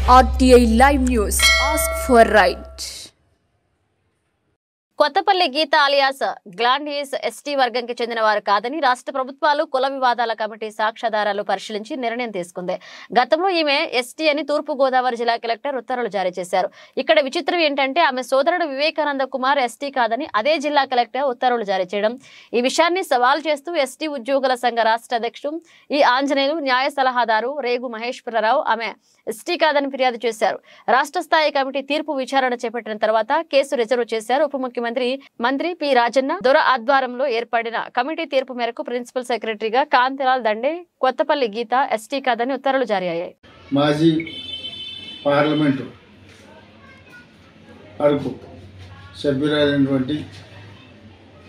RTI Live News. Ask for right. Kothapalli Geetha alias Gladys ST వర్గంకి చెందిన వారు కాదని రాష్ట్ర ప్రభుత్వాలు కుల వివాదాల కమిటీ సాక్ష్యాధారాలు పరిశీలించి నిర్ణయం తీసుకుంది. గతంలో ఈమె ఎస్టీ అని తూర్పు గోదావరి జిల్లా కలెక్టర్ ఉత్తర్వులు జారీ చేశారు. ఇక్కడ విచిత్రం ఏంటంటే ఆమె సోదరుడు వివేకానంద కుమార్ ఎస్టీ కాదని అదే జిల్లా కలెక్టర్ ఉత్తర్వులు జారీ చేయడం. ఈ విషయాన్ని సవాల్ చేస్తూ ఎస్టీ ఉద్యోగుల సంఘ రాష్ట్ర అధ్యక్షుడు ఈ ఆంజనేయులు, న్యాయ సలహాదారు రేగు మహేశ్వరరావు ఆమె ఎస్టీ కాదని ఫిర్యాదు చేశారు. రాష్ట్ర స్థాయి కమిటీ తీర్పు విచారణ చేపట్టిన తర్వాత కేసు రిజర్వ్ చేశారు. ఉప మంత్రి పి రాజన్న దొర ఆధ్వర్యంలో ఏర్పడిన కమిటీ తీర్పు మేరకు ప్రిన్సిపల్ సెక్రటరీగా కాంతిలాల్ దండే కొత్తపల్లి గీత ఎస్టీ కాదని ఉత్తర్వులు జారీ అయ్యాయి. మాజీ పార్లమెంటు అరకు సభ్యురాలైనటువంటి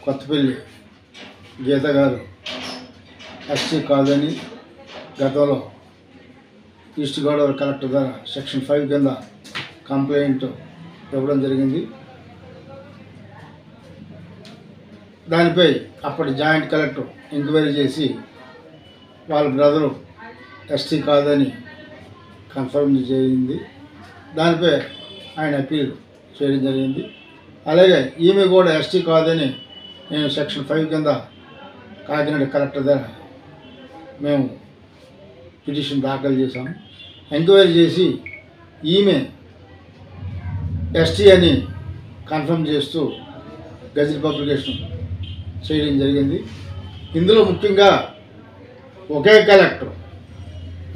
కొత్తపల్లి గీత గారు ఎస్టీ కాదని గతంలో ఈస్ట్ గోదావరి కలెక్టర్ ద్వారా సెక్షన్ 5 కింద కంప్లైంట్ ఇవ్వడం జరిగింది. దానిపై అప్పటి జాయింట్ కలెక్టర్ ఎంక్వైరీ చేసి వాళ్ళ బ్రదరు ఎస్టీ కాదని కన్ఫర్మ్ చేయింది. దానిపై ఆయన అప్పీల్ చేయడం జరిగింది. అలాగే ఈమె కూడా ఎస్టీ కాదని మేము సెక్షన్ 5 కింద కాకినాడ కలెక్టర్ ద్వారా మేము పిటిషన్ దాఖలు చేశాము. ఎంక్వైరీ చేసి ఈమె ఎస్టీ అని కన్ఫర్మ్ చేస్తూ గజెట్ పబ్లికేషన్ చేయడం జరిగింది. ఇందులో ముఖ్యంగా ఒకే కలెక్టర్,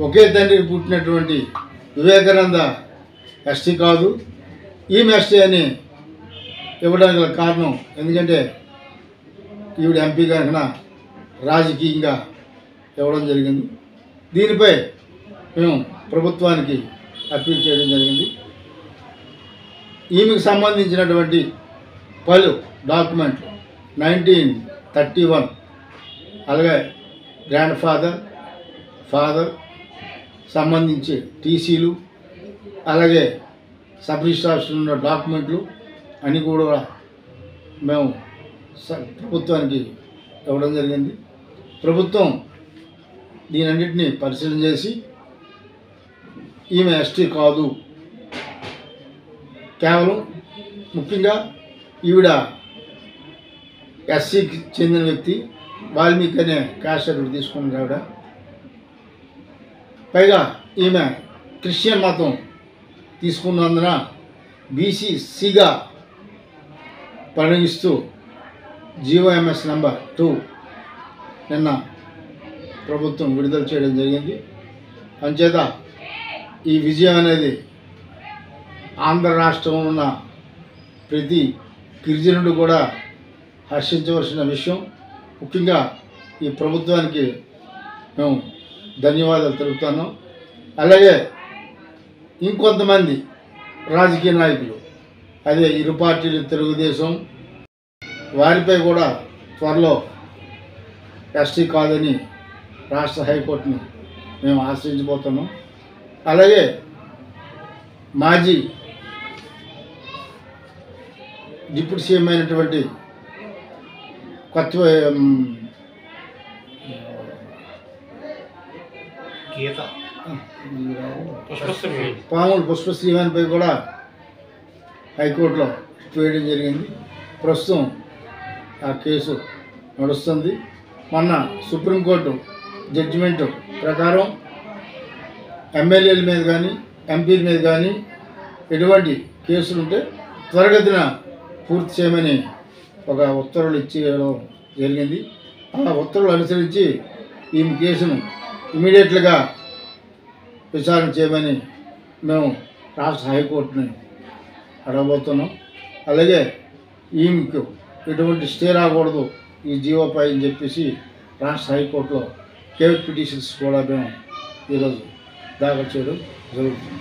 ఒకే తండ్రికి పుట్టినటువంటి వివేకానంద ఎస్టీ కాదు, ఈమె ఎస్టీ అని ఇవ్వడానికి గల కారణం ఎందుకంటే ఈవిడ ఎంపీ కనుక రాజకీయంగా ఇవ్వడం జరిగింది. దీనిపై మేము ప్రభుత్వానికి అప్పీల్ చేయడం జరిగింది. ఈమెకు సంబంధించినటువంటి పలు డాక్యుమెంట్లు 1931 అలాగే గ్రాండ్ ఫాదర్ సంబంధించి టీసీలు అలాగే సబ్ రిజిస్ట్రార్స్లో ఉన్న డాక్యుమెంట్లు అన్నీ కూడా మేము ప్రభుత్వానికి ఇవ్వడం జరిగింది. ప్రభుత్వం దీనన్నింటినీ పరిశీలన చేసి ఈమె ఎస్టీ కాదు, కేవలం ముఖ్యంగా ఈవిడ ఎస్సీకి చెందిన వ్యక్తి, వాల్మీకి అనే క్యాస్ట్ సర్టిఫికేట్ తీసుకున్న ఆవిడ. పైగా ఈమె క్రిస్టియన్ మతం తీసుకున్నందున బీసీసీగా పరిగణిస్తూ జీఓఎంఎస్ నెంబర్ 2 నిన్న ప్రభుత్వం విడుదల చేయడం జరిగింది. అంచేత ఈ విజయం అనేది ఆంధ్ర రాష్ట్రంలో ఉన్న ప్రతి గిరిజనుడు కూడా హర్షించవలసిన విషయం. ముఖ్యంగా ఈ ప్రభుత్వానికి మేము ధన్యవాదాలు తెలుపుతున్నాం. అలాగే ఇంకొంతమంది రాజకీయ నాయకులు, అదే ఇరు పార్టీలు, తెలుగుదేశం, వారిపై కూడా త్వరలో ఎస్టీ కాదని రాష్ట్ర హైకోర్టును మేము ఆశ్రయించబోతున్నాం. అలాగే మాజీ డిప్యూటీ సీఎం అయినటువంటి పాముల పుష్పశ్రీవాణిపై కూడా హైకోర్టులో వేయడం జరిగింది. ప్రస్తుతం ఆ కేసు నడుస్తుంది. మొన్న సుప్రీంకోర్టు జడ్జిమెంటు ప్రకారం ఎమ్మెల్యేల మీద కానీ ఎంపీల మీద కానీ ఎటువంటి కేసులుంటే త్వరగతిన పూర్తి చేయమని ఒక ఉత్తర్వులు ఇచ్చేయడం జరిగింది. ఆ ఉత్తర్వులు అనుసరించి ఈ కేసును ఇమీడియట్గా విచారణ చేయమని మేము రాష్ట్ర హైకోర్టుని అడగబోతున్నాం. అలాగే ఈమెకు ఎటువంటి స్టే రాకూడదు ఈ జీవోపై అని చెప్పేసి రాష్ట్ర హైకోర్టులో కేవిట్ పిటిషన్స్ కూడా మేము ఈరోజు దాఖలు చేయడం జరుగుతుంది.